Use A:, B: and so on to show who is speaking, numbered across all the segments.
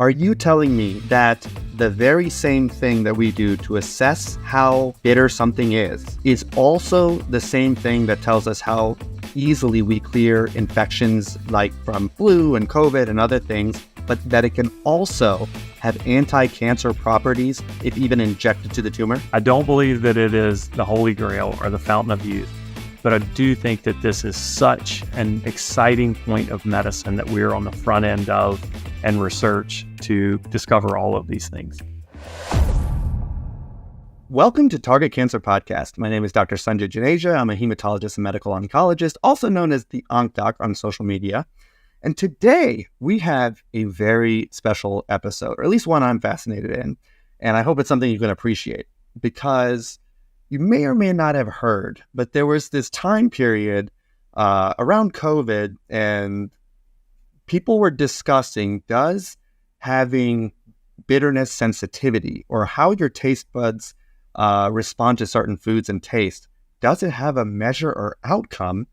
A: Are you telling me that the very same thing that we do to assess how bitter something is also the same thing that tells us how easily we clear infections like from flu and COVID and other things, but that it can also have anti-cancer properties if even injected to the tumor?
B: I don't believe that it is the holy grail or the fountain of youth, but I do think that this is such an exciting point of medicine that we're on the front end of and research to discover all of these things.
A: Welcome to Target Cancer Podcast. My name is Dr. Sanjay Juneja. I'm a hematologist and medical oncologist, also known as the OncDoc on social media. And today we have a very special episode, or at least one I'm fascinated in. And I hope it's something you can appreciate because you may or may not have heard, but there was this time period around COVID and people were discussing, does having bitterness sensitivity or how your taste buds respond to certain foods and taste, does it have a measure or outcome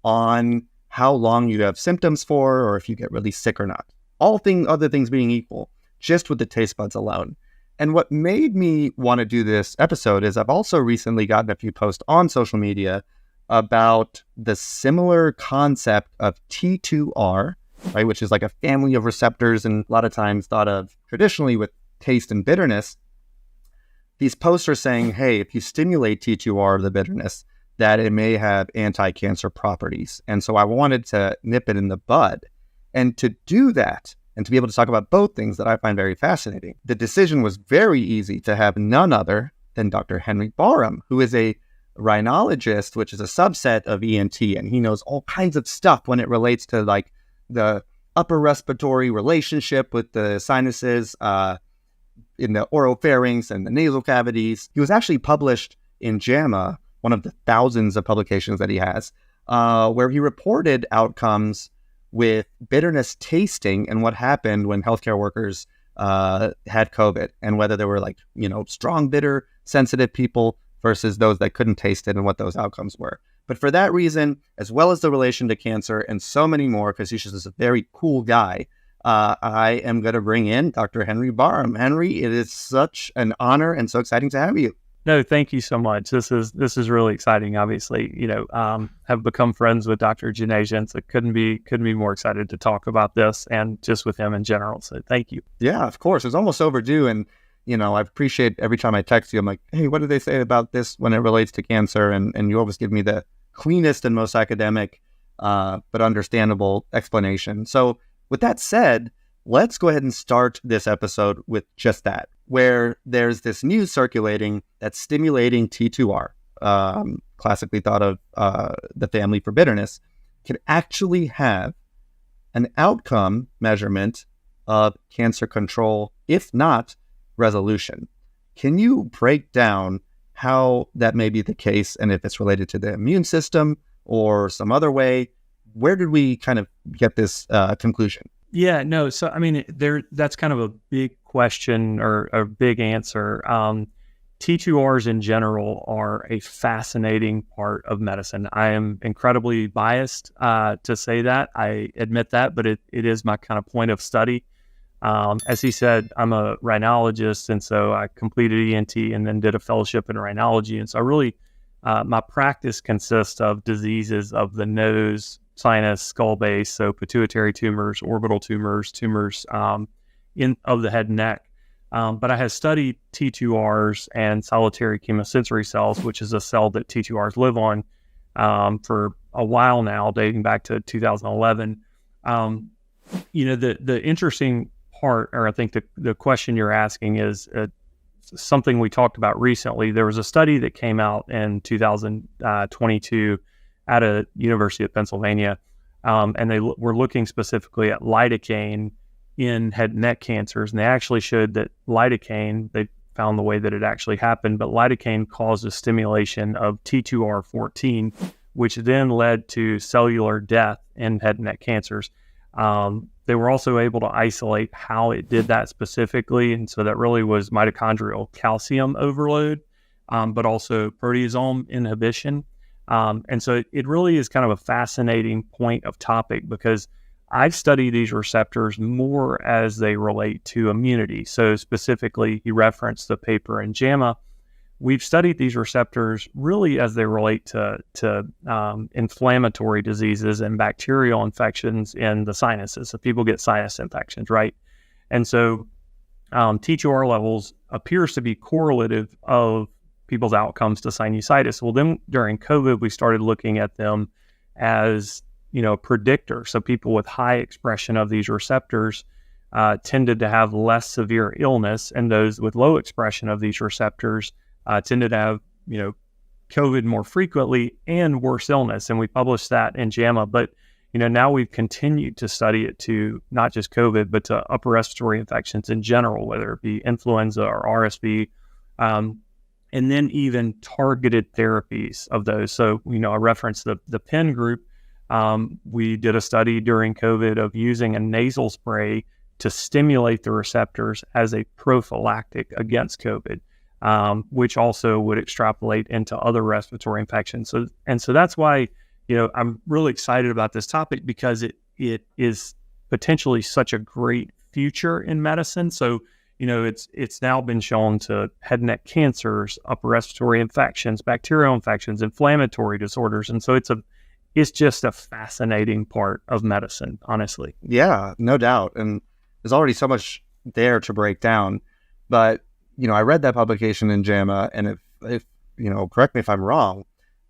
A: on how long you have symptoms for or if you get really sick or not? Other things being equal, just with the taste buds alone. And what made me want to do this episode is I've also recently gotten a few posts on social media about the similar concept of T2R, right, which is like a family of receptors and a lot of times thought of traditionally with taste and bitterness. These posts are saying, hey, if you stimulate T2R, the bitterness, that it may have anti-cancer properties. And so I wanted to nip it in the bud. And to do that, and to be able to talk about both things that I find very fascinating, the decision was very easy to have none other than Dr. Henry Barham, who is a rhinologist, which is a subset of ENT, and he knows all kinds of stuff when it relates to like the upper respiratory relationship with the sinuses, in the oropharynx and the nasal cavities. He was actually published in JAMA, one of the thousands of publications that he has, where he reported outcomes with bitterness tasting and what happened when healthcare workers had COVID and whether there were strong bitter sensitive people versus those that couldn't taste it and what those outcomes were. But for that reason, as well as the relation to cancer and so many more, because he's just a very cool guy, I am going to bring in Dr. Henry Barham. Henry, it is such an honor and so exciting to have you.
B: No, thank you so much. This is really exciting. Obviously, have become friends with Dr. Juneja, and so couldn't be more excited to talk about this and just with him in general. So thank you.
A: Yeah, of course. It's almost overdue, and I appreciate every time I text you. I'm like, hey, what did they say about this when it relates to cancer? And you always give me the cleanest and most academic, but understandable explanation. So with that said, let's go ahead and start this episode with just that, where there's this news circulating that stimulating T2R, classically thought of the family for bitterness, can actually have an outcome measurement of cancer control, if not resolution. Can you break down how that may be the case and if it's related to the immune system or some other way? Where did we kind of get this conclusion?
B: Yeah, no. So, I mean, that's kind of a big question or a big answer. T2Rs in general are a fascinating part of medicine. I am incredibly biased to say that. I admit that, but it is my kind of point of study. As he said, I'm a rhinologist, and so I completed ENT and then did a fellowship in rhinology. And so I really, my practice consists of diseases of the nose, sinus, skull base, so pituitary tumors, orbital tumors, of the head and neck. But I have studied T2Rs and solitary chemosensory cells, which is a cell that T2Rs live on, for a while now, dating back to 2011. The interesting part, or I think the question you're asking is something we talked about recently. There was a study that came out in 2022 at a University of Pennsylvania, and they were looking specifically at lidocaine in head and neck cancers, and they actually showed that lidocaine, they found the way that it actually happened, but lidocaine causes stimulation of T2R14, which then led to cellular death in head and neck cancers. They were also able to isolate how it did that specifically, and so that really was mitochondrial calcium overload, but also proteasome inhibition. And so it really is kind of a fascinating point of topic because I study these receptors more as they relate to immunity. So specifically, you referenced the paper in JAMA. We've studied these receptors really as they relate to inflammatory diseases and bacterial infections in the sinuses. So people get sinus infections, right? And so T2R levels appears to be correlative of people's outcomes to sinusitis. Well, then during COVID, we started looking at them as, a predictor. So people with high expression of these receptors tended to have less severe illness, and those with low expression of these receptors tended to have, COVID more frequently and worse illness. And we published that in JAMA. But, now we've continued to study it to not just COVID, but to upper respiratory infections in general, whether it be influenza or RSV, and then even targeted therapies of those. So, I referenced the Penn group. We did a study during COVID of using a nasal spray to stimulate the receptors as a prophylactic against COVID, which also would extrapolate into other respiratory infections. So that's why, I'm really excited about this topic, because it is potentially such a great future in medicine. So, it's now been shown to head and neck cancers, upper respiratory infections, bacterial infections, inflammatory disorders. And so it's just a fascinating part of medicine, honestly.
A: Yeah, no doubt. And there's already so much there to break down. But, I read that publication in JAMA, and if correct me if I'm wrong,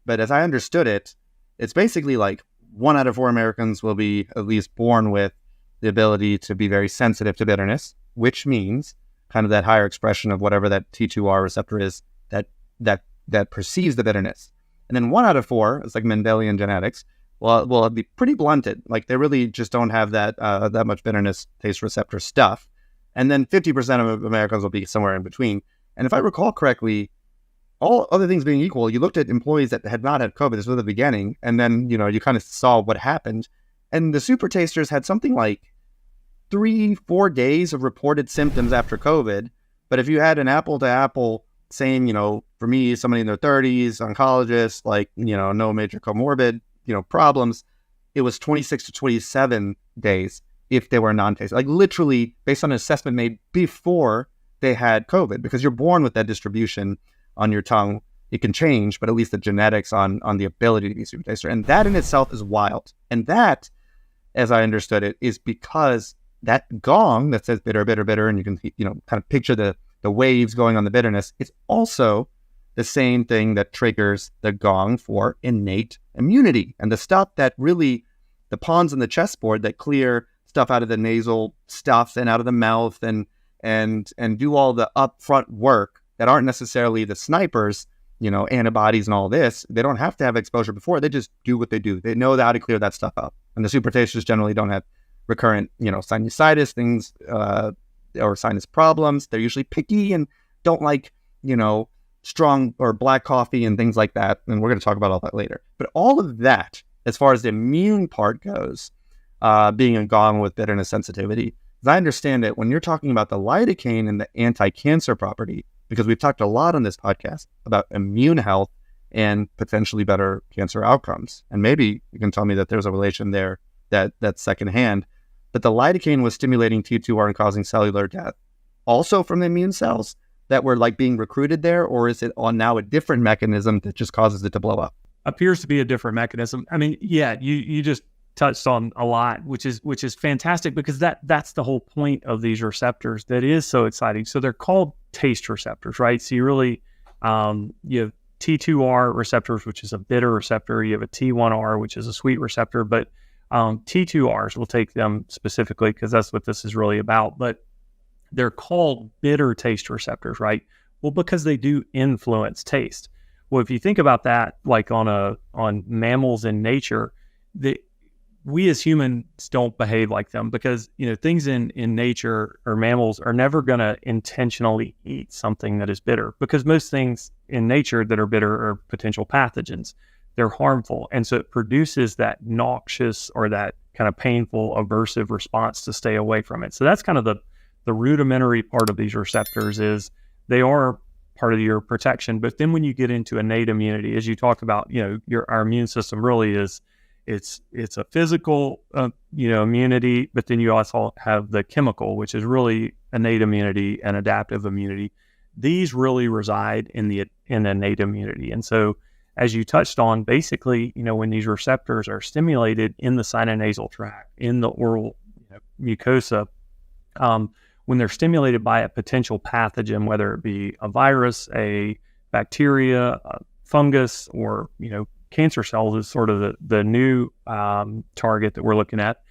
A: but as I understood it, it's basically like 1 out of 4 Americans will be at least born with the ability to be very sensitive to bitterness, which means kind of that higher expression of whatever that T2R receptor is that perceives the bitterness. And then 1 out of 4, it's like Mendelian genetics, will be pretty blunted. Like they really just don't have that much bitterness taste receptor stuff. And then 50% of Americans will be somewhere in between. And if I recall correctly, all other things being equal, you looked at employees that had not had COVID. This was at the beginning. And then, you kind of saw what happened. And the super tasters had something like 3-4 days of reported symptoms after COVID. But if you had an apple to apple, same, for me, somebody in their 30s, oncologist, like, no major comorbid, problems, it was 26 to 27 days if they were non-taste. Like literally based on an assessment made before they had COVID, because you're born with that distribution on your tongue. It can change, but at least the genetics on the ability to be super taster. And that in itself is wild. And that, as I understood it, is because that gong that says bitter, bitter, bitter, and you can, kind of picture the waves going on the bitterness, it's also the same thing that triggers the gong for innate immunity. And the stuff that really, the pawns in the chessboard that clear stuff out of the nasal stuff and out of the mouth and do all the upfront work that aren't necessarily the snipers, antibodies and all this. They don't have to have exposure before. They just do what they do. They know how to clear that stuff up. And the super tasters generally don't have recurrent, sinusitis things, or sinus problems. They're usually picky and don't like, strong or black coffee and things like that. And we're going to talk about all that later. But all of that, as far as the immune part goes, being a gong with bitterness sensitivity, as I understand it, when you're talking about the lidocaine and the anti-cancer property, because we've talked a lot on this podcast about immune health and potentially better cancer outcomes. And maybe you can tell me that there's a relation there that's secondhand. But the lidocaine was stimulating T2R and causing cellular death also from the immune cells that were like being recruited there, or is it on now a different mechanism that just causes it to blow up?
B: Appears to be a different mechanism. I mean, yeah, you just touched on a lot, which is fantastic, because that's the whole point of these receptors that is so exciting. So they're called taste receptors, right? So you really, you have T2R receptors, which is a bitter receptor. You have a T1R, which is a sweet receptor, but T2Rs, we'll take them specifically because that's what this is really about, but they're called bitter taste receptors, right? Well, because they do influence taste. Well, if you think about that, like on mammals in nature, we as humans don't behave like them, because things in nature or mammals are never going to intentionally eat something that is bitter, because most things in nature that are bitter are potential pathogens. They're harmful, and so it produces that noxious or that kind of painful aversive response to stay away from it. So that's kind of the rudimentary part of these receptors, is they are part of your protection. But then when you get into innate immunity, as you talked about, our immune system really is It's a physical, immunity, but then you also have the chemical, which is really innate immunity and adaptive immunity. These really reside in innate immunity. And so, as you touched on, basically, when these receptors are stimulated in the sinonasal tract, in the oral mucosa, when they're stimulated by a potential pathogen, whether it be a virus, a bacteria, a fungus, or cancer cells is sort of the new target that we're looking at.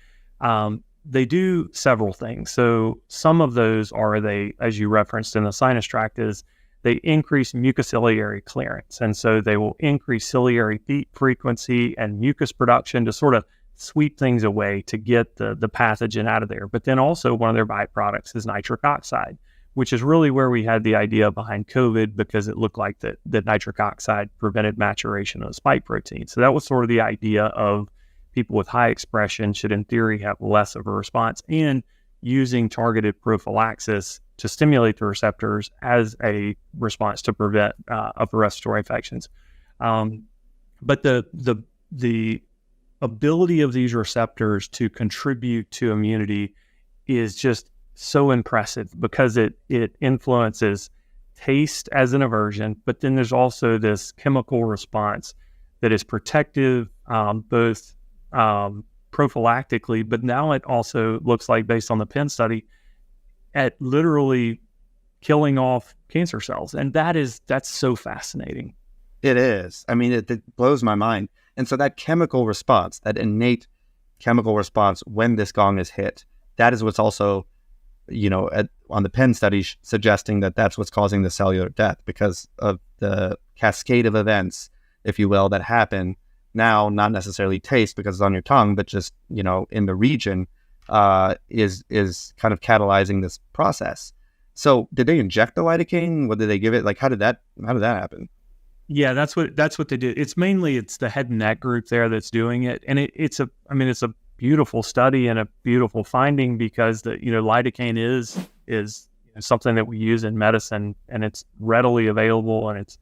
B: They do several things. So some of those are as you referenced in the sinus tract, is they increase mucociliary clearance. And so they will increase ciliary beat frequency and mucus production to sort of sweep things away to get the pathogen out of there. But then also one of their byproducts is nitric oxide, which is really where we had the idea behind COVID, because it looked like that nitric oxide prevented maturation of the spike protein. So that was sort of the idea of people with high expression should, in theory, have less of a response, and using targeted prophylaxis to stimulate the receptors as a response to prevent upper respiratory infections. But the ability of these receptors to contribute to immunity is just so impressive, because it influences taste as an aversion, but then there's also this chemical response that is protective, both prophylactically, but now it also looks like, based on the Penn study, at literally killing off cancer cells. And that's so fascinating.
A: It is. I mean, it blows my mind. And so that chemical response, that innate chemical response when this gong is hit, that is what's also, on the Penn study suggesting that that's what's causing the cellular death, because of the cascade of events, if you will, that happen now, not necessarily taste because it's on your tongue, but just, in the region, is kind of catalyzing this process. So did they inject the lidocaine? What did they give it? Like, how did that happen?
B: Yeah, that's what they did. It's the head and neck group there that's doing it. And it's a beautiful study and a beautiful finding, because lidocaine is something that we use in medicine, and it's readily available, and it's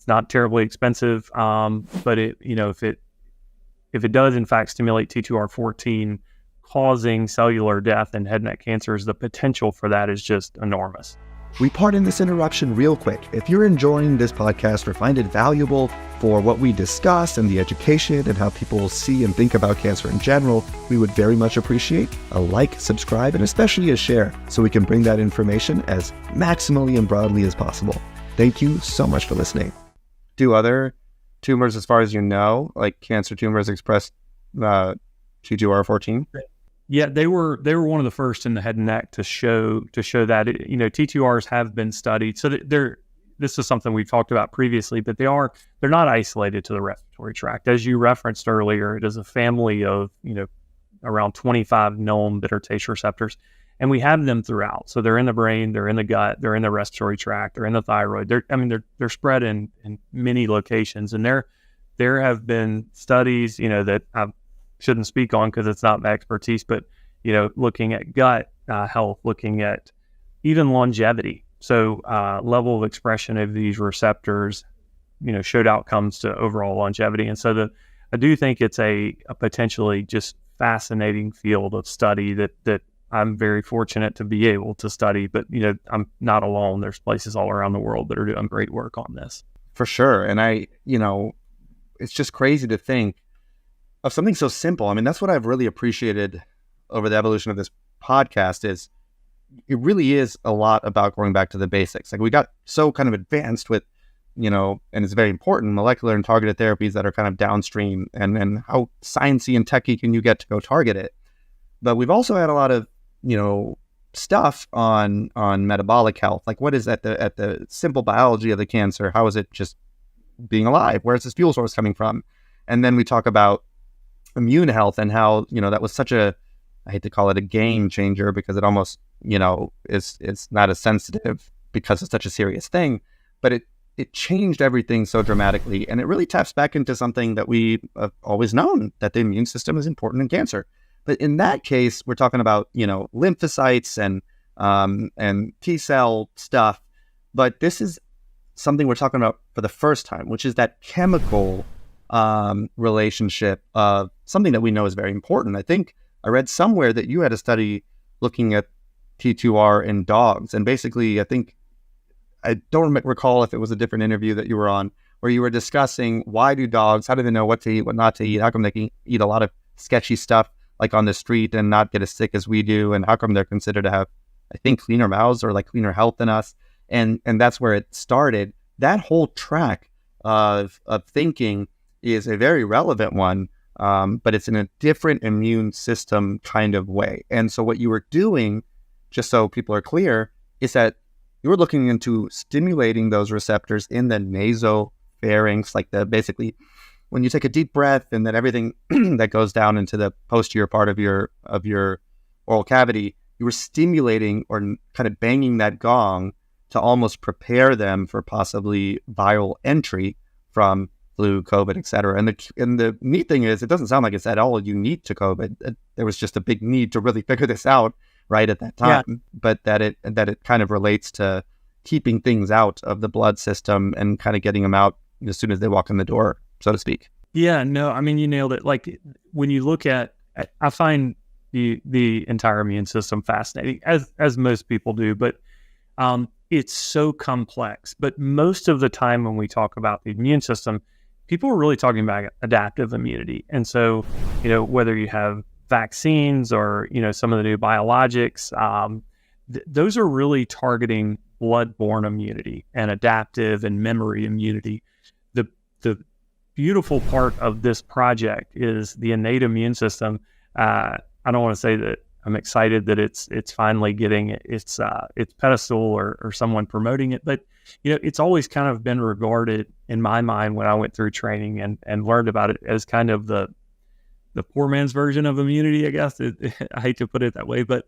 B: not terribly expensive. But if it does in fact stimulate T2R14, causing cellular death and head and neck cancers, the potential for that is just enormous.
A: We pardon this interruption real quick. If you're enjoying this podcast or find it valuable for what we discuss and the education and how people see and think about cancer in general, we would very much appreciate a like, subscribe, and especially a share, so we can bring that information as maximally and broadly as possible. Thank you so much for listening. Do other tumors, as far as you know, like cancer tumors, express T2R14?
B: Yeah, they were one of the first in the head and neck to show that T2Rs have been studied. So this is something we've talked about previously, but they're not isolated to the respiratory tract. As you referenced earlier, it is a family of around 25 known bitter taste receptors, and we have them throughout. So they're in the brain, they're in the gut, they're in the respiratory tract, they're in the thyroid. They're spread in many locations, and there have been studies that I've shouldn't speak on because it's not my expertise, but looking at gut health, looking at even longevity. So level of expression of these receptors, showed outcomes to overall longevity. And so I do think it's a potentially just fascinating field of study that I'm very fortunate to be able to study. But I'm not alone. There's places all around the world that are doing great work on this.
A: For sure. And it's just crazy to think of something so simple. I mean, that's what I've really appreciated over the evolution of this podcast, is it really is a lot about going back to the basics. Like, we got so kind of advanced with, and it's very important, molecular and targeted therapies that are kind of downstream, and how sciencey and techy can you get to go target it. But we've also had a lot of, stuff on metabolic health. Like, what is at the simple biology of the cancer? How is it just being alive? Where's this fuel source coming from? And then we talk about immune health and how, that was such I hate to call it a game changer, because it almost, it's not as sensitive because it's such a serious thing, but it changed everything so dramatically. And it really taps back into something that we have always known, that the immune system is important in cancer. But in that case, we're talking about, lymphocytes and T cell stuff. But this is something we're talking about for the first time, which is that chemical relationship of something that we know is very important. I think I read somewhere that you had a study looking at T2R in dogs. And basically, I don't recall if it was a different interview that you were on, where you were discussing how do they know what to eat, what not to eat? How come they can eat a lot of sketchy stuff like on the street and not get as sick as we do? And how come they're considered to have, I think, cleaner mouths or like cleaner health than us? And that's where it started. That whole track of thinking is a very relevant one, but it's in a different immune system kind of way. And so what you were doing, just so people are clear, is that you were looking into stimulating those receptors in the nasopharynx, like basically when you take a deep breath and then everything that goes down into the posterior part of your oral cavity, you were stimulating or kind of banging that gong to almost prepare them for possibly viral entry from flu, COVID, et cetera. And the neat thing is, it doesn't sound like it's at all unique to COVID. There was just a big need to really figure this out right at that time, but that it kind of relates to keeping things out of the blood system and kind of getting them out as soon as they walk in the door, so to speak.
B: Yeah, no, I mean, you nailed it. Like when you look at, I find the entire immune system fascinating, as most people do, but it's so complex. But most of the time when we talk about the immune system, people are really talking about adaptive immunity. And so, whether you have vaccines or, some of the new biologics, those are really targeting blood-borne immunity and adaptive and memory immunity. The beautiful part of this project is the innate immune system. I don't want to say that I'm excited that it's finally getting its pedestal or someone promoting it, but it's always kind of been regarded in my mind when I went through training and learned about it as kind of the poor man's version of immunity, I guess. I hate to put it that way, but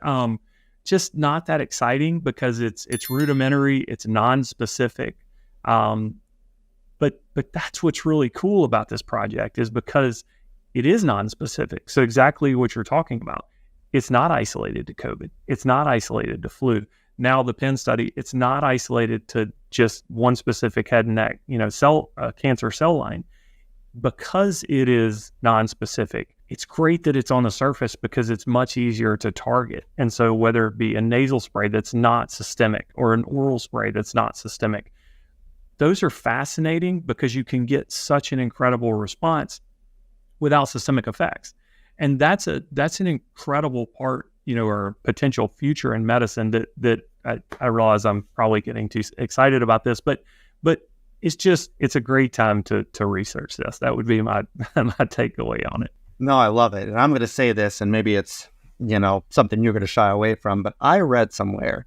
B: just not that exciting because it's rudimentary, it's non-specific. But that's what's really cool about this project is because it is non-specific. So exactly what you're talking about. It's not isolated to COVID. It's not isolated to flu. Now the Penn study, it's not isolated to just one specific head and neck, cancer cell line. Because it is non-specific, it's great that it's on the surface because it's much easier to target. And so whether it be a nasal spray that's not systemic or an oral spray that's not systemic, those are fascinating because you can get such an incredible response without systemic effects. And that's an incredible part, or potential future in medicine that I realize I'm probably getting too excited about this, but it's a great time to research this. That would be my takeaway on it.
A: No, I love it. And I'm going to say this, and maybe it's, something you're going to shy away from, but I read somewhere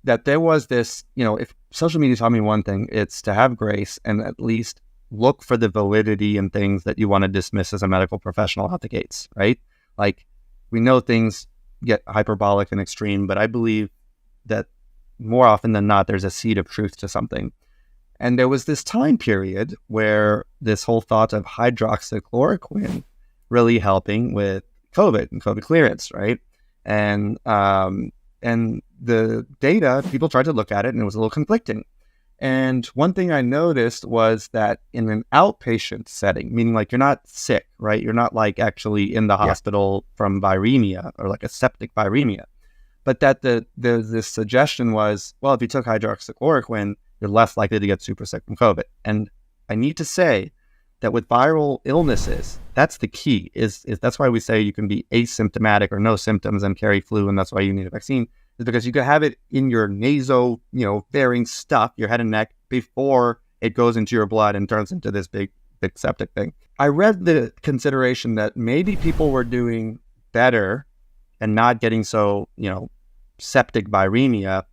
A: that there was this, if social media taught me one thing, it's to have grace and at least look for the validity in things that you want to dismiss as a medical professional out the gates, right? Like, we know things get hyperbolic and extreme, but I believe that more often than not, there's a seed of truth to something. And there was this time period where this whole thought of hydroxychloroquine really helping with COVID and COVID clearance, right? And the data, people tried to look at it and it was a little conflicting. And one thing I noticed was that in an outpatient setting, meaning like you're not sick, right? You're not like actually in the hospital from viremia or like a septic viremia, but that this suggestion was, well, if you took hydroxychloroquine, you're less likely to get super sick from COVID. And I need to say that with viral illnesses, that's the key. Is that's why we say you can be asymptomatic or no symptoms and carry flu, and that's why you need a vaccine. Is because you can have it in your nasopharynx stuff, your head and neck, before it goes into your blood and turns into this big septic thing. I read the consideration that maybe people were doing better and not getting so, septic viremia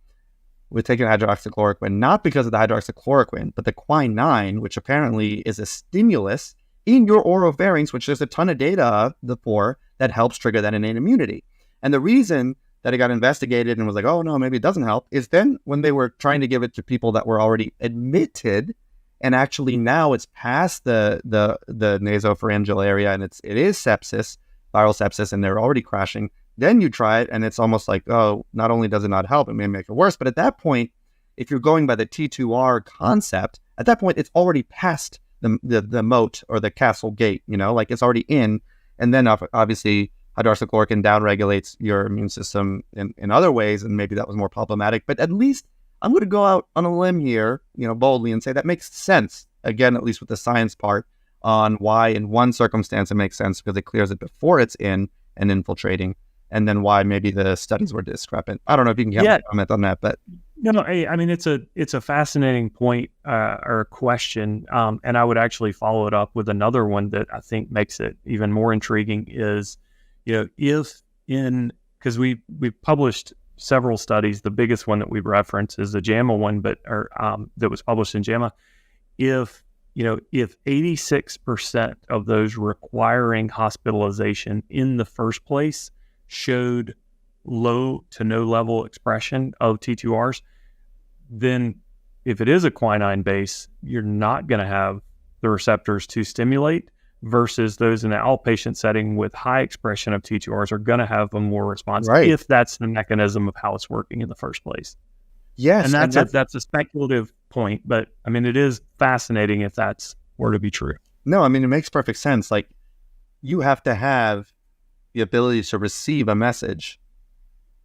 A: with taking hydroxychloroquine, not because of the hydroxychloroquine, but the quinine, which apparently is a stimulus in your oropharynx, which there's a ton of data for that helps trigger that innate immunity. And the reason that it got investigated and was like, oh no, maybe it doesn't help, is then when they were trying to give it to people that were already admitted, and actually now it's past the nasopharyngeal area and it is sepsis, viral sepsis, and they're already crashing. Then you try it and it's almost like, oh, not only does it not help, it may make it worse. But at that point, if you're going by the T2R concept, at that point, it's already past the moat or the castle gate, like it's already in. And then obviously hydroxychloroquine downregulates your immune system in other ways, and maybe that was more problematic. But at least I'm going to go out on a limb here, boldly and say that makes sense. Again, at least with the science part on why in one circumstance it makes sense because it clears it before it's in and infiltrating, and then why maybe the studies were discrepant. I don't know if you can comment on that, but
B: no, I mean it's a fascinating point or question, and I would actually follow it up with another one that I think makes it even more intriguing is, because we published several studies. The biggest one that we reference is the JAMA one, that was published in JAMA. If 86% of those requiring hospitalization in the first place showed low to no level expression of T2Rs, then if it is a quinine base, you're not going to have the receptors to stimulate, versus those in the outpatient setting with high expression of T2Rs are going to have a more response, if that's the mechanism of how it's working in the first place.
A: Yes.
B: And that's a speculative point, but I mean, it is fascinating if that's were to be true.
A: No, I mean, it makes perfect sense. Like, you have to have the ability to receive a message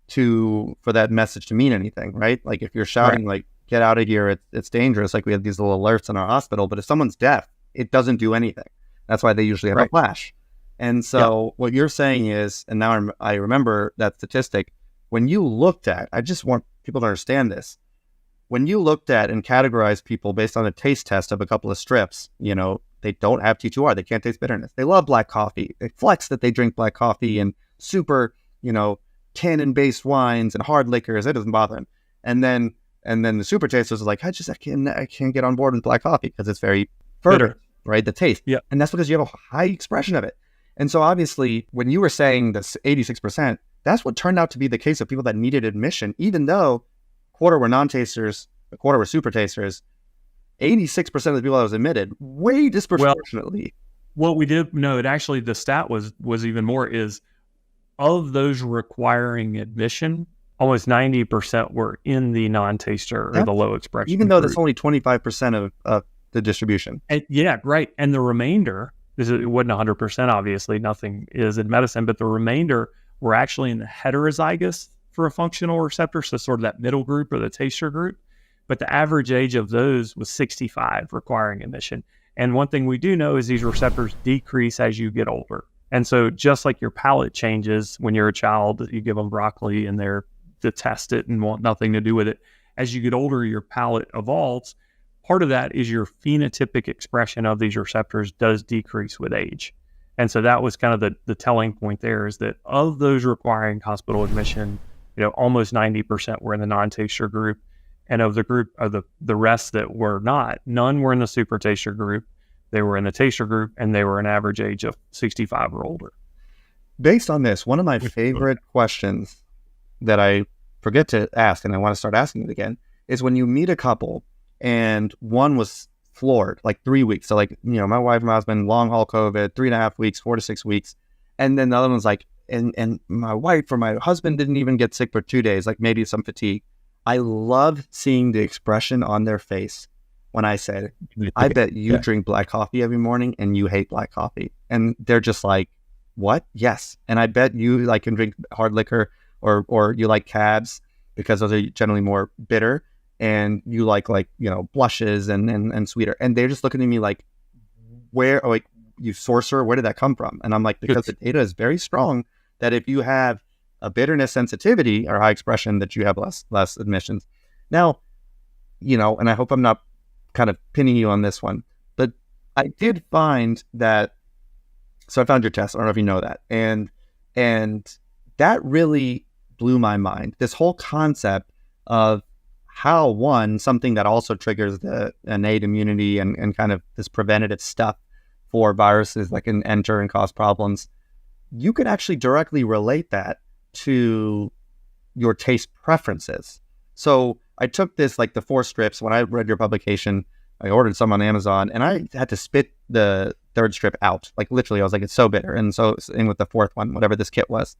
A: for that message to mean anything, right? Like if you're shouting, like, get out of here, it's dangerous. Like we have these little alerts in our hospital, but if someone's deaf, it doesn't do anything. That's why they usually have a flash. And so what you're saying is, and now I remember that statistic, when you looked at, I just want people to understand this. When you looked at and categorized people based on a taste test of a couple of strips, they don't have T2R. They can't taste bitterness. They love black coffee. They flex that they drink black coffee and super, tannin-based wines and hard liquors. It doesn't bother them. And then the super tasters are like, I can't get on board with black coffee because it's very bitter, right? The taste.
B: Yeah.
A: And that's because you have a high expression of it. And so obviously when you were saying this 86%, that's what turned out to be the case of people that needed admission, even though a quarter were non-tasters, a quarter were super tasters. 86% of the people that was admitted, way disproportionately.
B: What we did know, it actually, the stat was even more, is of those requiring admission, almost 90% were in the non-taster or the low expression
A: even though
B: group.
A: that's only 25% of the distribution.
B: And, and the remainder, it wasn't 100%, obviously, nothing is in medicine, but the remainder were actually in the heterozygous for a functional receptor, so sort of that middle group or the taster group. But the average age of those was 65 requiring admission. And one thing we do know is these receptors decrease as you get older. And so just like your palate changes when you're a child, you give them broccoli and they're detest it and want nothing to do with it. As you get older, your palate evolves. Part of that is your phenotypic expression of these receptors does decrease with age. And so that was kind of the telling point there, is that of those requiring hospital admission, almost 90% were in the non-taster group. And of the group of the rest that were not, none were in the super taster group. They were in the taster group, and they were an average age of 65 or older.
A: Based on this, one of my favorite questions that I forget to ask, and I want to start asking it again, is when you meet a couple and one was floored, like 3 weeks. So like, my wife and my husband, long haul COVID, 3.5 weeks, 4 to 6 weeks. And then the other one's like, and my wife or my husband didn't even get sick for 2 days, like maybe some fatigue. I love seeing the expression on their face when I said, I bet you drink black coffee every morning and you hate black coffee. And they're just like, what? Yes. And I bet you can drink hard liquor or you like cabs because those are generally more bitter, and you like blushes and sweeter. And they're just looking at me like, you sorcerer, where did that come from? And I'm like, because the data is very strong that if you have a bitterness sensitivity or high expression, that you have less admissions. Now, and I hope I'm not kind of pinning you on this one, but I did find that, so I found your test. I don't know if you know that. And that really blew my mind. This whole concept of how something that also triggers the innate immunity and kind of this preventative stuff for viruses that can enter and cause problems, you could actually directly relate that to your taste preferences. So I took this, the 4 strips. When I read your publication, I ordered some on Amazon, and I had to spit the 3rd strip out. Like literally, I was like, it's so bitter. And so in with the 4th one, whatever this kit was.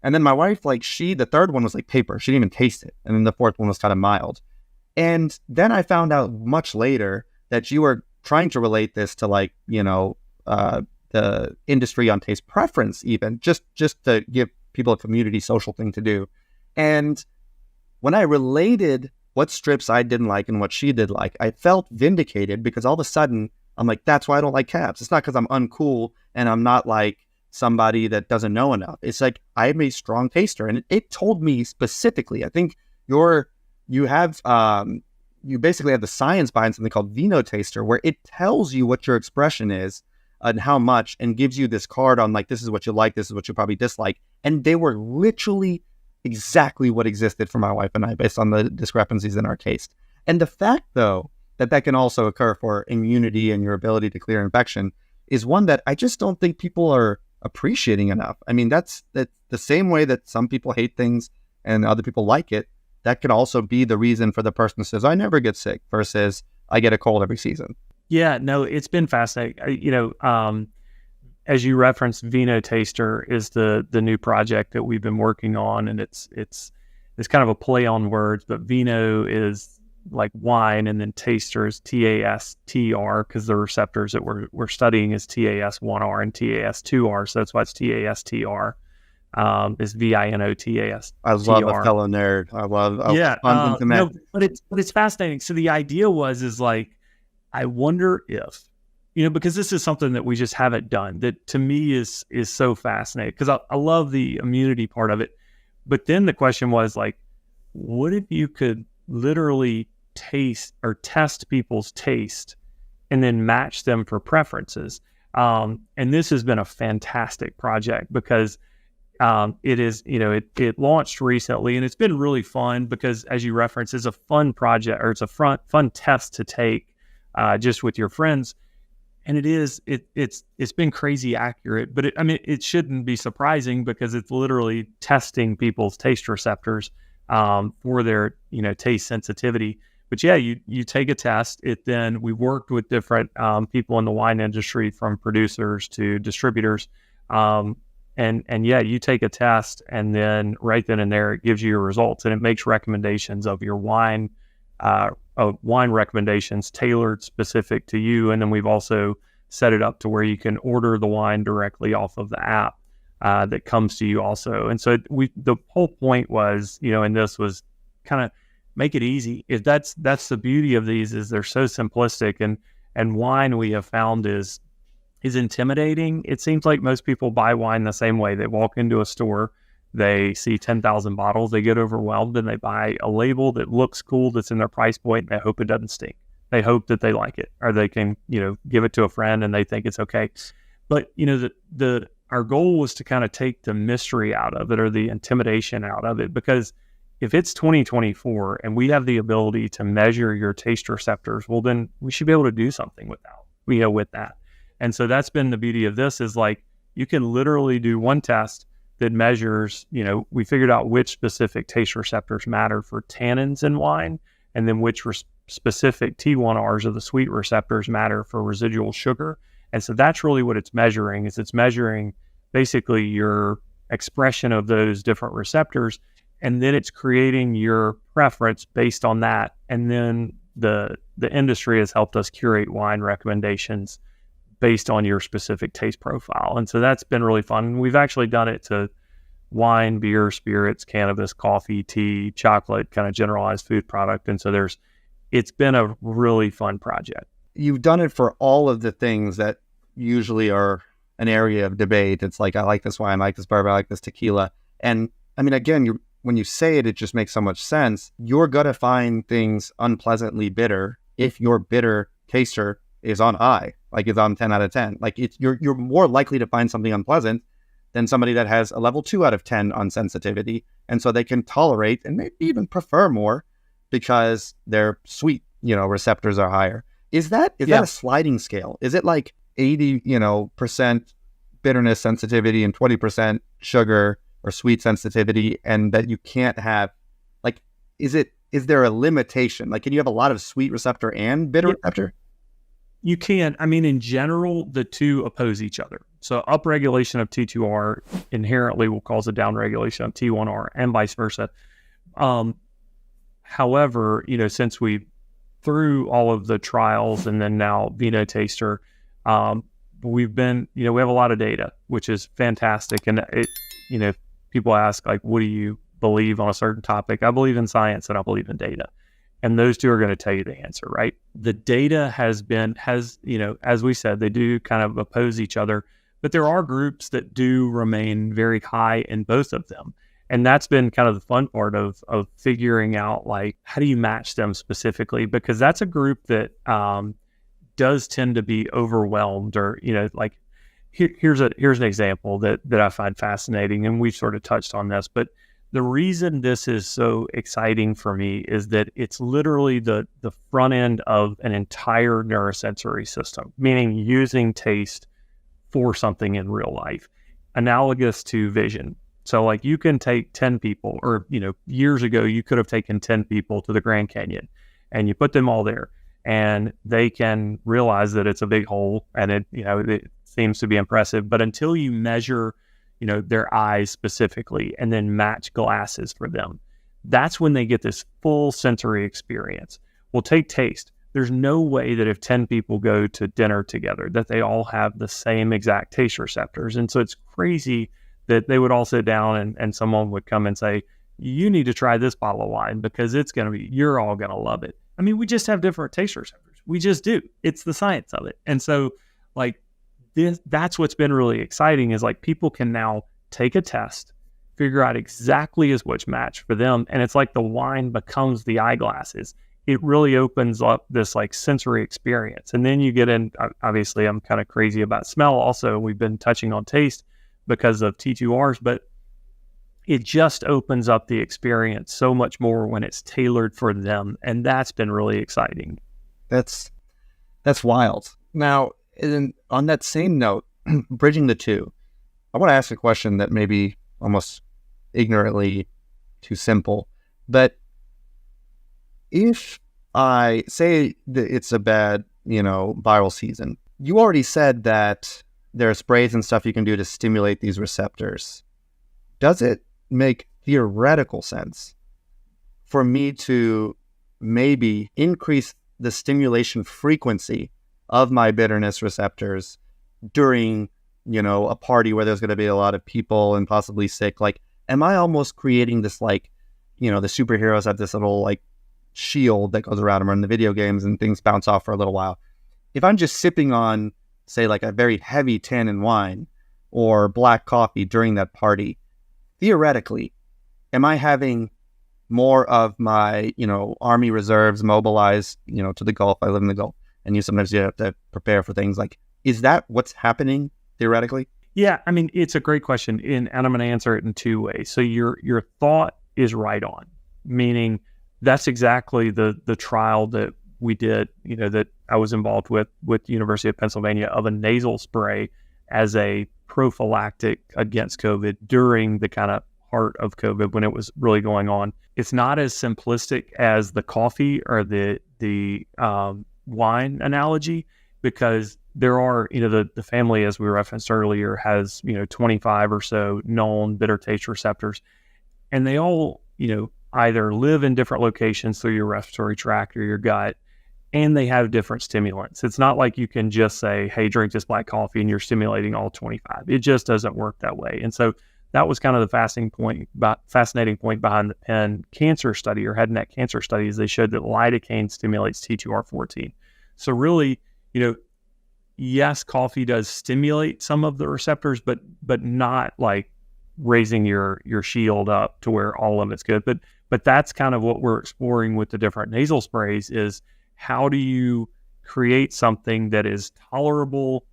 A: And then my wife, the 3rd one was like paper. She didn't even taste it. And then the 4th one was kind of mild. And then I found out much later that you were trying to relate this to the the industry on taste preference, even just to give people a community social thing to do. And when I related what strips I didn't like and what she did like, I felt vindicated because all of a sudden I'm like, that's why I don't like cabs. It's not because I'm uncool and I'm not like somebody that doesn't know enough. It's like I'm a strong taster, and it told me specifically. I think you basically have the science behind something called Vino Taster, where it tells you what your expression is and how much, and gives you this card on like, this is what you like, this is what you probably dislike. And they were literally exactly what existed for my wife and I based on the discrepancies in our taste. And the fact, though, that can also occur for immunity and your ability to clear infection is one that I just don't think people are appreciating enough. I mean, that's the same way that some people hate things and other people like it. That can also be the reason for the person who says, I never get sick versus I get a cold every season.
B: Yeah, no, it's been fascinating. As you referenced, Vino Taster is the new project that we've been working on, and it's kind of a play on words, but Vino is like wine, and then Taster is TASTR, because the receptors that we're studying is TAS1R and TAS2R, so that's why it's TASTR. Is VINOTAS.
A: I love a fellow nerd.
B: No, but it's fascinating. So the idea is like, I wonder if, because this is something that we just haven't done, that to me is so fascinating, because I love the immunity part of it. But then the question was like, what if you could literally taste or test people's taste and then match them for preferences? And this has been a fantastic project because it is, it launched recently, and it's been really fun because, as you referenced, it's a fun project, or it's a fun test to take just with your friends. And it's been crazy accurate, but it shouldn't be surprising because it's literally testing people's taste receptors for their, taste sensitivity. But yeah, you take a test. Then we worked with different people in the wine industry, from producers to distributors. And yeah, you take a test, and then right then and there, it gives you your results, and it makes recommendations of your wine recommendations tailored specific to you. And then we've also set it up to where you can order the wine directly off of the app that comes to you also. And so the whole point was, and this was kind of make it easy. If that's the beauty of these, is they're so simplistic, and wine, we have found, is intimidating. It seems like most people buy wine the same way. They walk into a store, they see 10,000 bottles, they get overwhelmed, and they buy a label that looks cool, that's in their price point, and they hope it doesn't stink. They hope that they like it, or they can, give it to a friend and they think it's okay. But, our goal was to kind of take the mystery out of it, or the intimidation out of it, because if it's 2024 and we have the ability to measure your taste receptors, well, then we should be able to do something with that. And so that's been the beauty of this, is like, you can literally do one test that measures, we figured out which specific taste receptors matter for tannins in wine, and then which specific T1Rs, of the sweet receptors, matter for residual sugar. And so that's really what it's measuring, is it's measuring basically your expression of those different receptors, and then it's creating your preference based on that. And then the industry has helped us curate wine recommendations based on your specific taste profile. And so that's been really fun. We've actually done it to wine, beer, spirits, cannabis, coffee, tea, chocolate, kind of generalized food product. And so it's been a really fun project.
A: You've done it for all of the things that usually are an area of debate. It's like, I like this wine, I like this bourbon, I like this tequila. And I mean, again, when you say it, it just makes so much sense. You're going to find things unpleasantly bitter if your bitter taster is on high, like it's on 10 out of 10. Like you're more likely to find something unpleasant than somebody that has a level 2 out of 10 on sensitivity. And so they can tolerate and maybe even prefer more because their sweet, receptors are higher. Is that a sliding scale? Is it like 80%, bitterness sensitivity and 20% sugar or sweet sensitivity, and that you can't have, like, is there a limitation? Like, can you have a lot of sweet receptor and bitter receptor?
B: You can. I mean, in general, the two oppose each other. So upregulation of T2R inherently will cause a downregulation of T1R, and vice versa. However, since we through all of the trials and then now Vino Taster, we've been, we have a lot of data, which is fantastic. And people ask, like, what do you believe on a certain topic? I believe in science and I believe in data. And those two are going to tell you the answer, right? The data has, as we said, they do kind of oppose each other, but there are groups that do remain very high in both of them. And that's been kind of the fun part of figuring out, like, how do you match them specifically? Because that's a group that does tend to be overwhelmed, or, like, here's an example that I find fascinating, and we've sort of touched on this, but the reason this is so exciting for me is that it's literally the front end of an entire neurosensory system, meaning using taste for something in real life, analogous to vision. So, like, you can take 10 people, or, years ago, you could have taken 10 people to the Grand Canyon and you put them all there and they can realize that it's a big hole and it seems to be impressive. But until you measure, their eyes specifically and then match glasses for them, that's when they get this full sensory experience. Well, take taste. There's no way that if 10 people go to dinner together that they all have the same exact taste receptors. And so it's crazy that they would all sit down and someone would come and say, you need to try this bottle of wine because you're all going to love it. I mean, we just have different taste receptors. We just do. It's the science of it. And so, like, that's what's been really exciting, is like people can now take a test, figure out exactly is which match for them. And it's like the wine becomes the eyeglasses. It really opens up this like sensory experience. And then you get in, obviously I'm kind of crazy about smell also. We've been touching on taste because of T2Rs, but it just opens up the experience so much more when it's tailored for them. And that's been really exciting.
A: That's wild. Now, on that same note, bridging the two, I want to ask a question that may be almost ignorantly too simple, but if I say that it's a bad, viral season, you already said that there are sprays and stuff you can do to stimulate these receptors. Does it make theoretical sense for me to maybe increase the stimulation frequency of my bitterness receptors during, a party where there's going to be a lot of people and possibly sick? Like, am I almost creating this, like, the superheroes have this little, like, shield that goes around them in the video games and things bounce off for a little while? If I'm just sipping on, say, like a very heavy tannin wine or black coffee during that party, theoretically, am I having more of my, Army reserves mobilized, to the Gulf? I live in the Gulf, and sometimes you have to prepare for things. Like, is that what's happening theoretically?
B: Yeah, I mean, it's a great question, and I'm going to answer it in two ways. So your thought is right on, meaning that's exactly the trial that we did, that I was involved with University of Pennsylvania, of a nasal spray as a prophylactic against COVID during the kind of heart of COVID when it was really going on. It's not as simplistic as the coffee or the wine analogy, because there are, the family, as we referenced earlier, has, 25 or so known bitter taste receptors, and they all, either live in different locations through your respiratory tract or your gut, and they have different stimulants. It's not like you can just say, hey, drink this black coffee and you're stimulating all 25. It just doesn't work that way. And so that was kind of the fascinating point behind the Penn cancer study, or head and neck cancer studies. They showed that lidocaine stimulates T2R14. So really, yes, coffee does stimulate some of the receptors, but not like raising your shield up to where all of it's good. But that's kind of what we're exploring with the different nasal sprays, is how do you create something that is tolerable,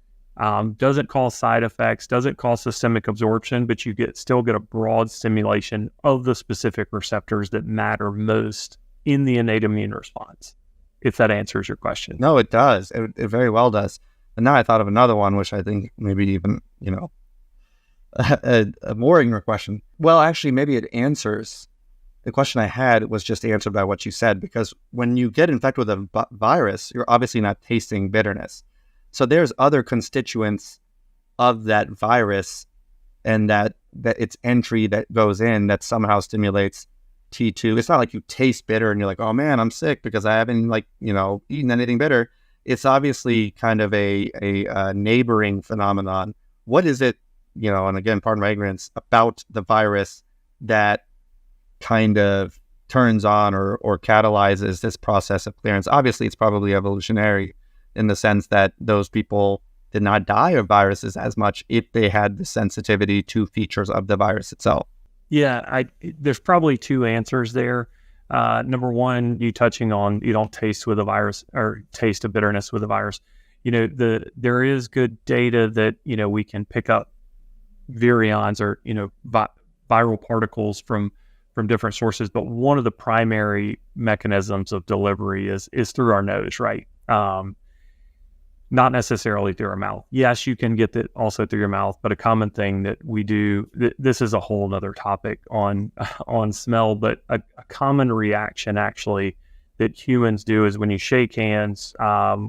B: doesn't cause side effects, doesn't cause systemic absorption, but you still get a broad stimulation of the specific receptors that matter most in the innate immune response, if that answers your question.
A: No, it does. It very well does. And now I thought of another one, which I think maybe even, a more ignorant question. Well, actually, maybe it answers the question I had. Was just answered by what you said, because when you get infected with a virus, you're obviously not tasting bitterness. So there's other constituents of that virus, and that its entry that goes in that somehow stimulates T2. It's not like you taste bitter and you're like, oh man, I'm sick because I haven't eaten anything bitter. it's obviously kind of a neighboring phenomenon. What is it, and again, pardon my ignorance, about the virus that kind of turns on or catalyzes this process of clearance? Obviously, it's probably evolutionary in the sense that those people did not die of viruses as much if they had the sensitivity to features of the virus itself.
B: Yeah, there's probably two answers there. Number one, you touching on you don't taste with a virus or taste a bitterness with a virus. There is good data that we can pick up virions or viral particles from different sources, but one of the primary mechanisms of delivery is through our nose, right? Not necessarily through our mouth. Yes, you can get it also through your mouth, but a common thing that we do, this is a whole other topic on smell, but a common reaction actually that humans do is when you shake hands,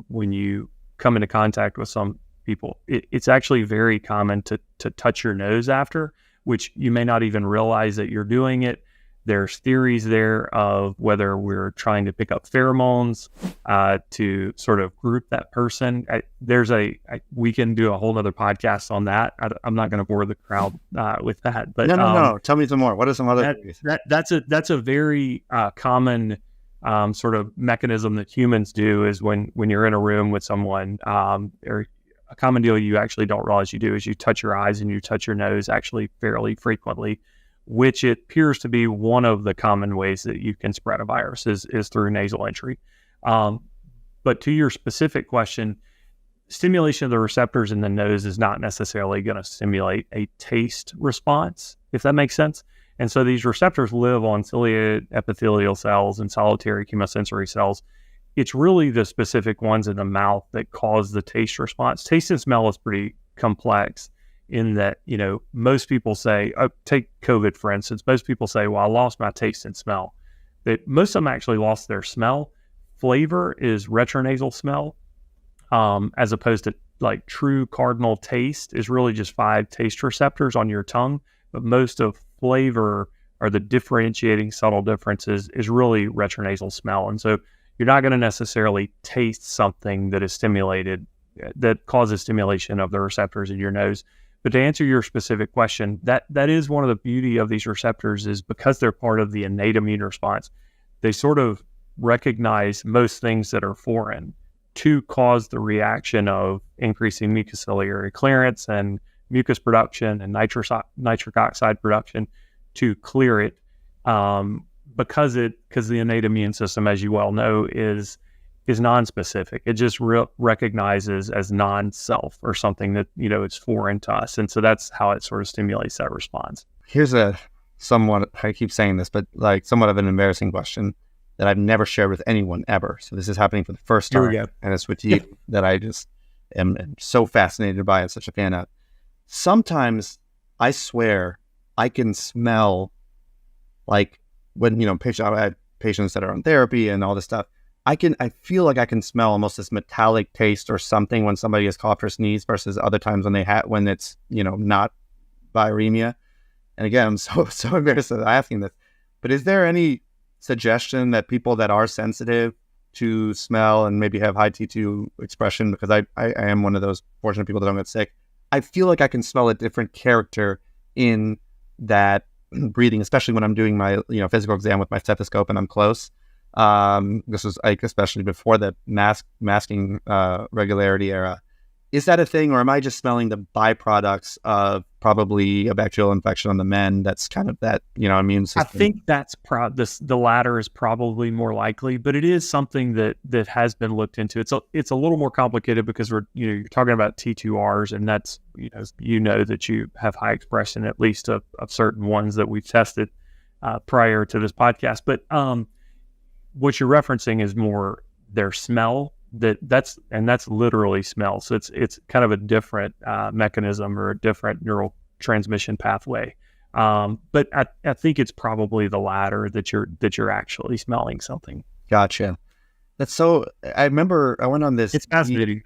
B: when you come into contact with some people, it's actually very common to touch your nose after, which you may not even realize that you're doing it. There's theories there of whether we're trying to pick up pheromones to sort of group that person. We can do a whole other podcast on that. I'm not going to bore the crowd with that. But
A: no. Tell me some more. What are some other theories?
B: That's a very common sort of mechanism that humans do is when you're in a room with someone, or a common deal you actually don't realize you do is you touch your eyes and you touch your nose actually fairly frequently, which it appears to be one of the common ways that you can spread a virus is through nasal entry. But to your specific question, stimulation of the receptors in the nose is not necessarily going to stimulate a taste response, if that makes sense. And so these receptors live on ciliate epithelial cells and solitary chemosensory cells. It's really the specific ones in the mouth that cause the taste response. Taste and smell is pretty complex in that, most people say, take COVID, for instance, most people say, well, I lost my taste and smell. That most of them actually lost their smell. Flavor is retronasal smell, as opposed to like true cardinal taste is really just 5 taste receptors on your tongue. But most of flavor or the differentiating subtle differences is really retronasal smell. And so you're not going to necessarily taste something that is stimulated, that causes stimulation of the receptors in your nose. But to answer your specific question, that is one of the beauty of these receptors is because they're part of the innate immune response, they sort of recognize most things that are foreign to cause the reaction of increasing mucociliary clearance and mucus production and nitric oxide production to clear it, because the innate immune system, as you well know, is non-specific. It just recognizes as non-self or something that, it's foreign to us. And so that's how it sort of stimulates that response.
A: Here's I keep saying this, but like somewhat of an embarrassing question that I've never shared with anyone ever. So this is happening for the first time. And it's with you that I just am so fascinated by and such a fan of. Sometimes I swear I can smell, like when, I have patients that are on therapy and all this stuff. I feel like I can smell almost this metallic taste or something when somebody has coughed or sneezed versus other times when it's, not viremia. And again, I'm so embarrassed at asking this, but is there any suggestion that people that are sensitive to smell and maybe have high T2 expression, because I am one of those fortunate people that don't get sick, I feel like I can smell a different character in that breathing, especially when I'm doing my, physical exam with my stethoscope and I'm close. This was especially before the masking regularity era. Is that a thing, or am I just smelling the byproducts of probably a bacterial infection on the men? That's kind of that, immune system.
B: I think that's the latter is probably more likely, but it is something that has been looked into. It's a little more complicated because you're talking about T2Rs, and that's that you have high expression, at least of certain ones that we've tested prior to this podcast. But what you're referencing is more their smell. That's literally smell. So it's kind of a different mechanism or a different neural transmission pathway. But I think it's probably the latter, that you're actually smelling something.
A: Gotcha. That's so. I remember I went on this.
B: It's fascinating.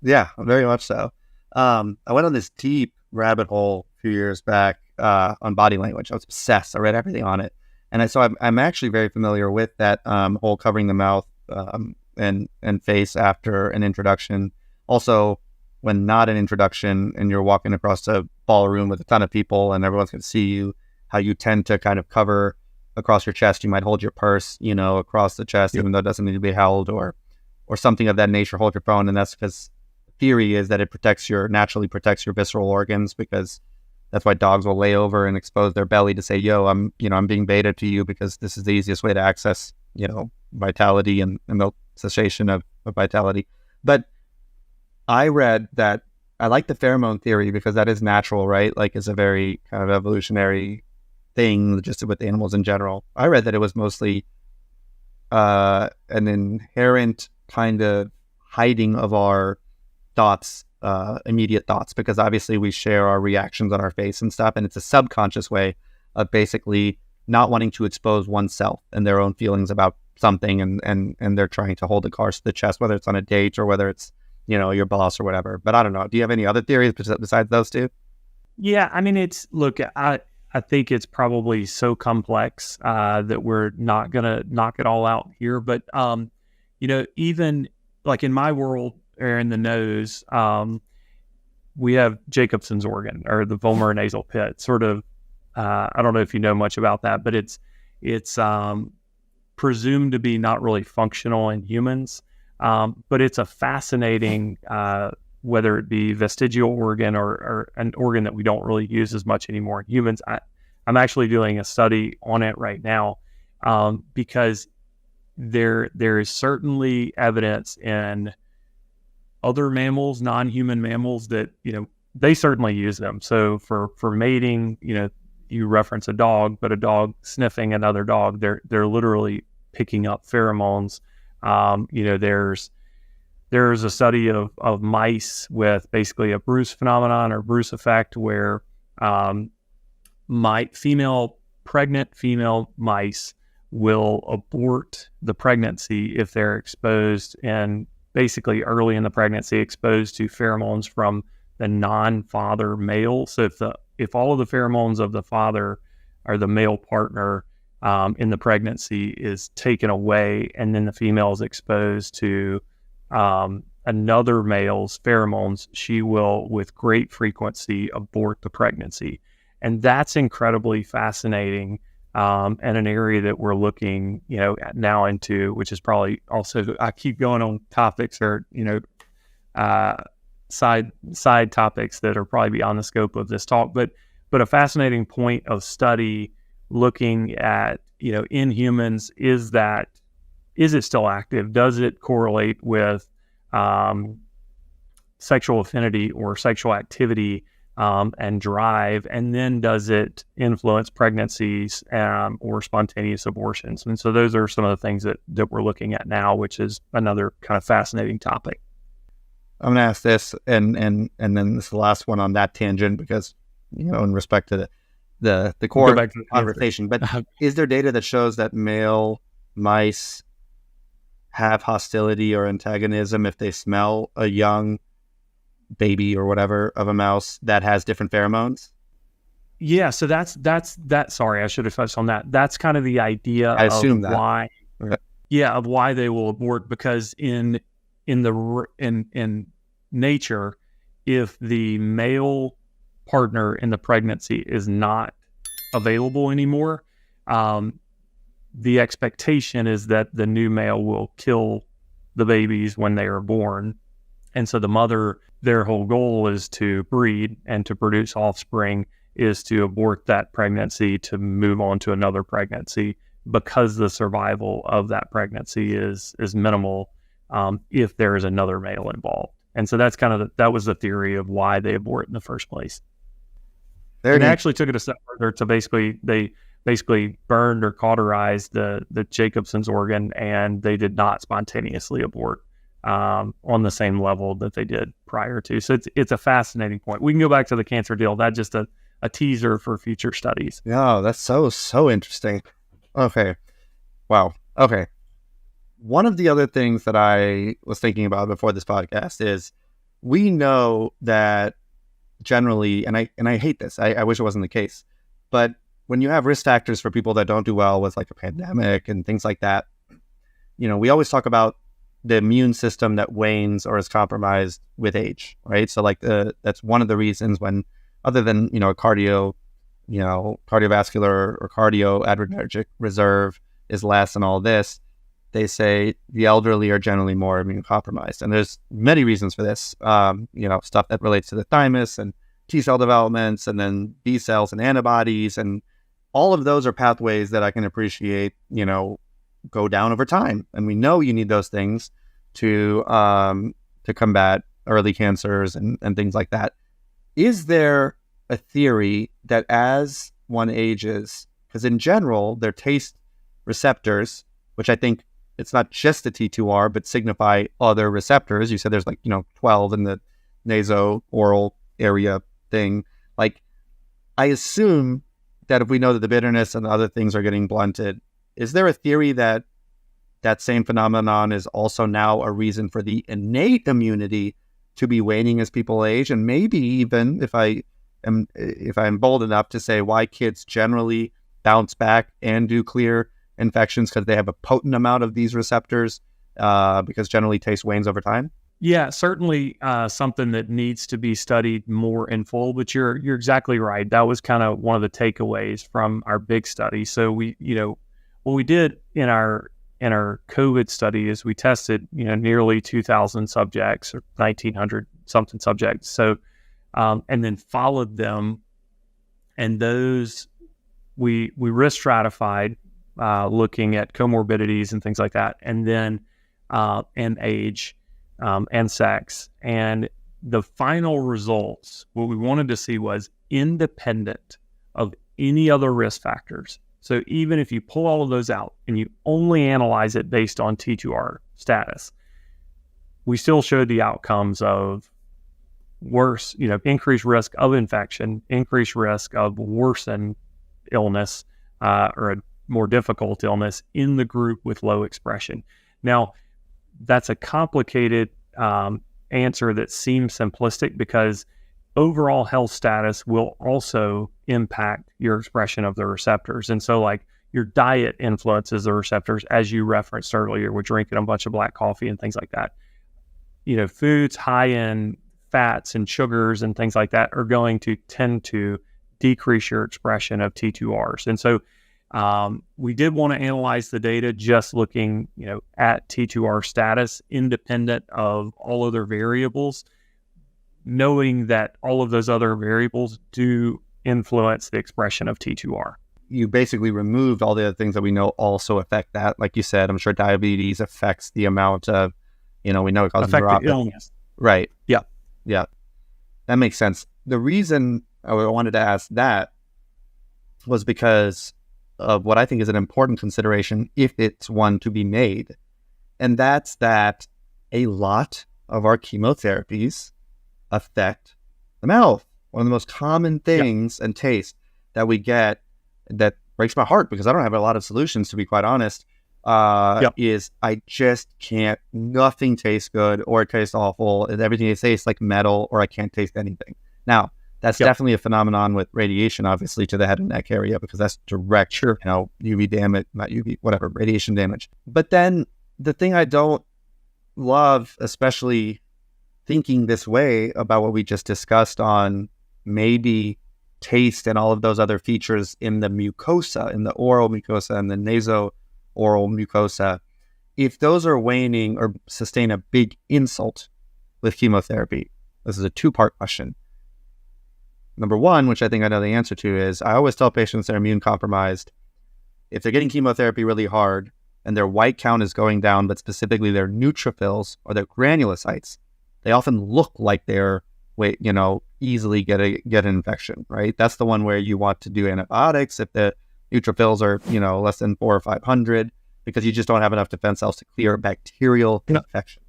A: Yeah, very much so. I went on this deep rabbit hole a few years back on body language. I was obsessed. I read everything on it, and I'm actually very familiar with that whole covering the mouth and face after an introduction. Also, when not an introduction and you're walking across a ballroom with a ton of people and everyone's going to see you, how you tend to kind of cover across your chest. You might hold your purse, across the chest, even though it doesn't need to be held, or something of that nature. Hold your phone, and that's because theory is that it naturally protects your visceral organs, because that's why dogs will lay over and expose their belly to say, "Yo, I'm being beta to you because this is the easiest way to access, vitality and the cessation of vitality." But I read that I like the pheromone theory because that is natural, right? Like, it's a very kind of evolutionary thing just with animals in general. I read that it was mostly an inherent kind of hiding of our thoughts, immediate thoughts, because obviously we share our reactions on our face and stuff, and it's a subconscious way of basically not wanting to expose oneself and their own feelings about something, and they're trying to hold it close to the chest, whether it's on a date or whether it's your boss or whatever. But I don't know. Do you have any other theories besides those two?
B: Yeah, I mean, I think it's probably so complex that we're not gonna knock it all out here. But even like in my world or in the nose, we have Jacobson's organ, or the vomeronasal pit. Sort of, I don't know if you know much about that, but it's presumed to be not really functional in humans. But it's a fascinating, whether it be vestigial organ or an organ that we don't really use as much anymore in humans. I'm actually doing a study on it right now, because there is certainly evidence in other mammals, non-human mammals, that they certainly use them. So for mating, you reference a dog, but a dog sniffing another dog, they're literally picking up pheromones. There's a study of mice with basically a Bruce phenomenon or Bruce effect, where pregnant female mice will abort the pregnancy if they're exposed, and basically early in the pregnancy exposed to pheromones from the non-father male. So if all of the pheromones of the father or the male partner in the pregnancy is taken away, and then the female is exposed to another male's pheromones, she will, with great frequency, abort the pregnancy. And that's incredibly fascinating, and an area that we're looking, now into, which is probably also, I keep going on topics or, side topics that are probably beyond the scope of this talk, but a fascinating point of study looking at, in humans, is it still active? Does it correlate with sexual affinity or sexual activity and drive? And then does it influence pregnancies or spontaneous abortions? And so those are some of the things that we're looking at now, which is another kind of fascinating topic.
A: I'm going to ask this, and then this is the last one on that tangent, because, in respect to the core conversation, but is there data that shows that male mice have hostility or antagonism if they smell a young baby or whatever of a mouse that has different pheromones?
B: Yeah, so that's that. Sorry, I should have touched on that. That's kind of the idea.
A: I assume
B: of why.
A: Okay.
B: Yeah, of why they will abort, because in nature, if the male partner in the pregnancy is not available anymore, the expectation is that the new male will kill the babies when they are born. And so the mother, their whole goal is to breed and to produce offspring, is to abort that pregnancy to move on to another pregnancy, because the survival of that pregnancy is minimal if there is another male involved. And so that's that was the theory of why they abort in the first place. And they actually took it a step further to basically burned or cauterized the Jacobson's organ, and they did not spontaneously abort on the same level that they did prior to. So it's a fascinating point. We can go back to the cancer deal. That's just a teaser for future studies.
A: Yeah, that's so interesting. Okay. Wow. Okay. One of the other things that I was thinking about before this podcast is, we know that generally, and I hate this, I wish it wasn't the case, but when you have risk factors for people that don't do well with like a pandemic and things like that, we always talk about the immune system that wanes or is compromised with age, right? So like that's one of the reasons when, other than, cardiovascular or adrenergic reserve is less and all this, they say the elderly are generally more immune compromised. And there's many reasons for this, stuff that relates to the thymus and T cell developments, and then B cells and antibodies. And all of those are pathways that I can appreciate, go down over time. And we know you need those things to combat early cancers and things like that. Is there a theory that as one ages, because in general, their taste receptors, which I think it's not just the T2R, but signify other receptors. You said there's 12 in the naso-oral area thing. Like, I assume that if we know that the bitterness and the other things are getting blunted, is there a theory that that same phenomenon is also now a reason for the innate immunity to be waning as people age? And maybe even if I'm bold enough to say why kids generally bounce back and do clear infections, because they have a potent amount of these receptors, because generally taste wanes over time?
B: Yeah, certainly something that needs to be studied more in full, but you're exactly right. That was kind of one of the takeaways from our big study. So what we did in our COVID study is we tested, nearly 2,000 subjects or 1,900 something subjects. So, and then followed them, and those we risk stratified, looking at comorbidities and things like that, and then and age, and sex. And the final results, what we wanted to see was independent of any other risk factors. So even if you pull all of those out and you only analyze it based on T2R status, we still showed the outcomes of worse, increased risk of infection, increased risk of worsened illness, or a more difficult illness in the group with low expression. Now, that's a complicated answer that seems simplistic, because overall health status will also impact your expression of the receptors. And so your diet influences the receptors, as you referenced earlier, with drinking a bunch of black coffee and things like that. Foods high in fats and sugars and things like that are going to tend to decrease your expression of T2Rs. And so we did want to analyze the data just looking, at T2R status, independent of all other variables, knowing that all of those other variables do influence the expression of T2R.
A: You basically removed all the other things that we know also affect that. Like you said, I'm sure diabetes affects the amount of, we know it causes neuropathy.
B: Illness.
A: Right.
B: Yeah.
A: Yeah. That makes sense. The reason I wanted to ask that was because of what I think is an important consideration, if it's one to be made. And that's that a lot of our chemotherapies affect the mouth. One of the most common things and taste that we get that breaks my heart, because I don't have a lot of solutions, to be quite honest, is I just can't, nothing tastes good, or it tastes awful, and everything tastes like metal, or I can't taste anything. Now, that's definitely a phenomenon with radiation, obviously, to the head and neck area, because that's direct, UV damage, not UV, whatever, radiation damage. But then the thing I don't love, especially thinking this way about what we just discussed on maybe taste and all of those other features in the mucosa, in the oral mucosa and the naso-oral mucosa, if those are waning or sustain a big insult with chemotherapy. This is a two-part question. Number one, which I think I know the answer to, is I always tell patients that are immune compromised, if they're getting chemotherapy really hard and their white count is going down, but specifically their neutrophils or their granulocytes, they often look like they're easily get an infection, right? That's the one where you want to do antibiotics if the neutrophils are, less than 400 or 500, because you just don't have enough defense cells to clear bacterial infections.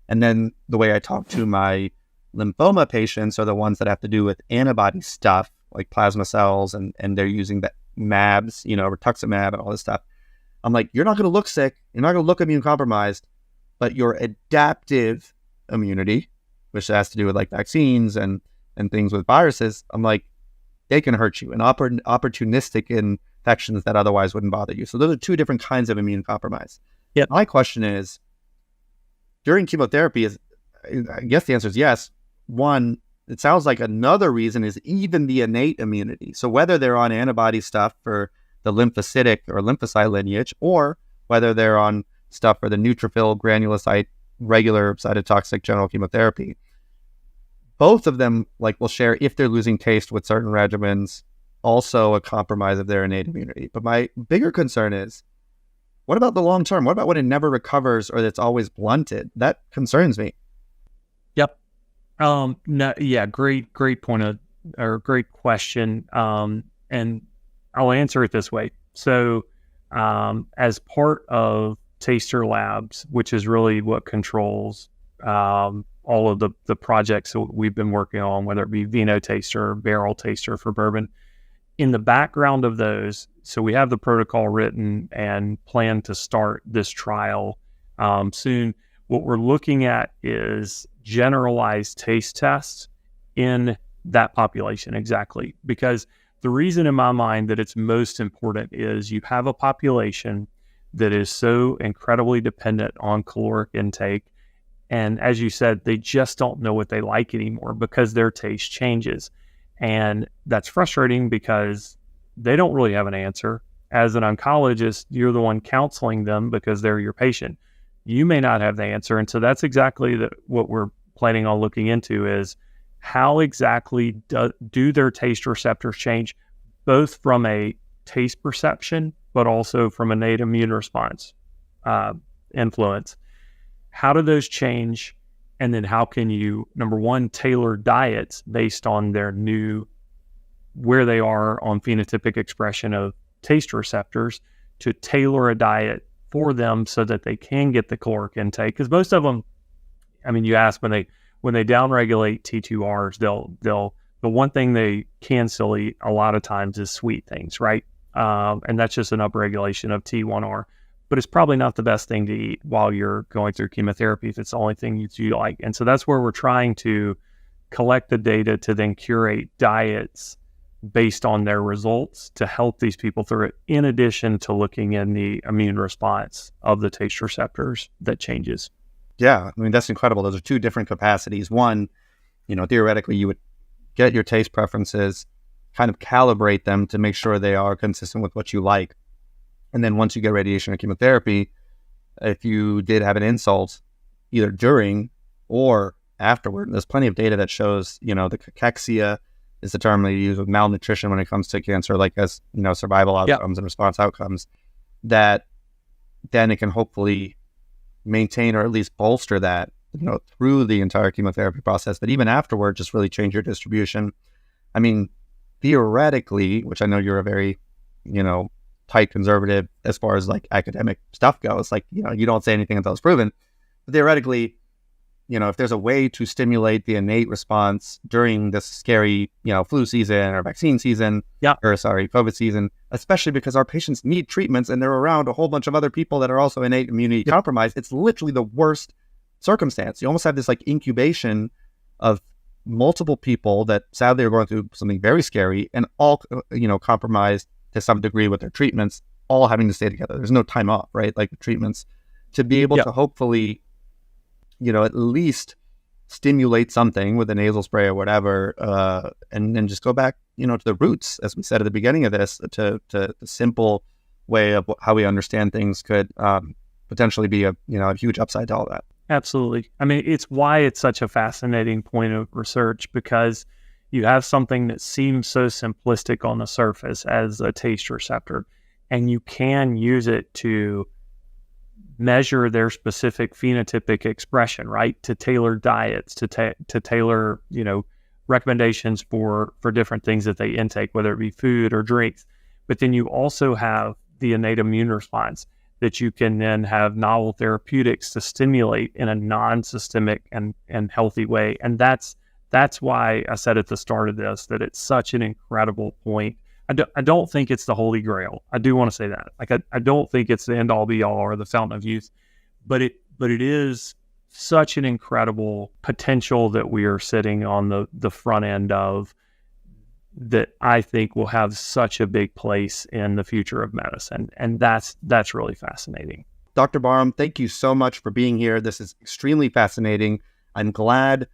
A: And then the way I talk to my lymphoma patients are the ones that have to do with antibody stuff, like plasma cells, and they're using the MABs, rituximab and all this stuff. I'm like, you're not going to look sick. You're not going to look immune compromised, but your adaptive immunity, which has to do with like vaccines and things with viruses, I'm like, they can hurt you, and opportunistic infections that otherwise wouldn't bother you. So those are two different kinds of immune compromise.
B: Yeah.
A: My question is, during chemotherapy is, I guess the answer is yes. One, it sounds like another reason is even the innate immunity. So whether they're on antibody stuff for the lymphocytic or lymphocyte lineage, or whether they're on stuff for the neutrophil, granulocyte, regular cytotoxic general chemotherapy, both of them will share, if they're losing taste with certain regimens, also a compromise of their innate immunity. But my bigger concern is, what about the long term? What about when it never recovers or it's always blunted? That concerns me.
B: Yep. No, yeah, great point great question. And I'll answer it this way. So, as part of Taster Labs, which is really what controls all of the projects that we've been working on, whether it be Vino Taster, Barrel Taster for bourbon, in the background of those, so we have the protocol written and plan to start this trial soon. What we're looking at is generalized taste tests in that population, exactly. Because the reason in my mind that it's most important is you have a population that is so incredibly dependent on caloric intake. And as you said, they just don't know what they like anymore because their taste changes. And that's frustrating because they don't really have an answer. As an oncologist, you're the one counseling them because they're your patient. You may not have the answer. And so that's exactly what we're planning on looking into is how exactly do their taste receptors change, both from a taste perception, but also from innate immune response influence. How do those change? And then how can you, number one, tailor diets based on their where they are on phenotypic expression of taste receptors to tailor a diet for them so that they can get the caloric intake? Because most of them, I mean, you ask when they downregulate T2Rs, the one thing they can still eat a lot of times is sweet things, right? And that's just an upregulation of T1R. But it's probably not the best thing to eat while you're going through chemotherapy if it's the only thing you like. And so that's where we're trying to collect the data to then curate diets based on their results to help these people through it, in addition to looking in the immune response of the taste receptors that changes.
A: Yeah, I mean, that's incredible. Those are two different capacities. One, theoretically, you would get your taste preferences, kind of calibrate them to make sure they are consistent with what you like. And then once you get radiation or chemotherapy, if you did have an insult, either during or afterward, there's plenty of data that shows, the cachexia is the term they use with malnutrition when it comes to cancer, as, survival outcomes and response outcomes, that then it can hopefully maintain or at least bolster that, through the entire chemotherapy process. But even afterward, just really change your distribution. I mean, theoretically, which I know you're a very, tight conservative as far as academic stuff goes, you don't say anything until it's proven. But theoretically, if there's a way to stimulate the innate response during this scary, flu season or vaccine season, COVID season, especially because our patients need treatments and they're around a whole bunch of other people that are also innate immunity compromised, it's literally the worst circumstance. You almost have this incubation of multiple people that sadly are going through something very scary and all, compromised to some degree with their treatments, all having to stay together. There's no time off, right? Like treatments, to be able to hopefully, at least stimulate something with a nasal spray or whatever, and then just go back, to the roots, as we said at the beginning of this, to the simple way of how we understand things could potentially be a huge upside to all that.
B: Absolutely. I mean, it's why it's such a fascinating point of research, because you have something that seems so simplistic on the surface as a taste receptor, and you can use it to measure their specific phenotypic expression, right? To tailor diets, to tailor, recommendations for different things that they intake, whether it be food or drinks. But then you also have the innate immune response that you can then have novel therapeutics to stimulate in a non-systemic and healthy way. And that's why I said at the start of this that it's such an incredible point. I don't think it's the Holy Grail. I do want to say that. I don't think it's the end all be all or the fountain of youth, but it is such an incredible potential that we are sitting on the front end of, that I think will have such a big place in the future of medicine. And that's really fascinating.
A: Dr. Barham, thank you so much for being here. This is extremely fascinating. I'm glad,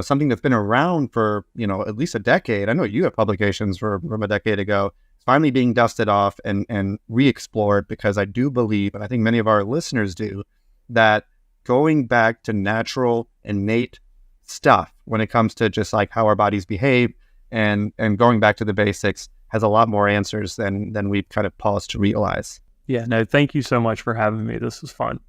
A: something that's been around for, at least a decade. I know you have publications from a decade ago, finally being dusted off and re-explored, because I do believe, and I think many of our listeners do, that going back to natural, innate stuff when it comes to just like how our bodies behave and going back to the basics has a lot more answers than we've kind of paused to realize.
B: Yeah, no, thank you so much for having me. This was fun.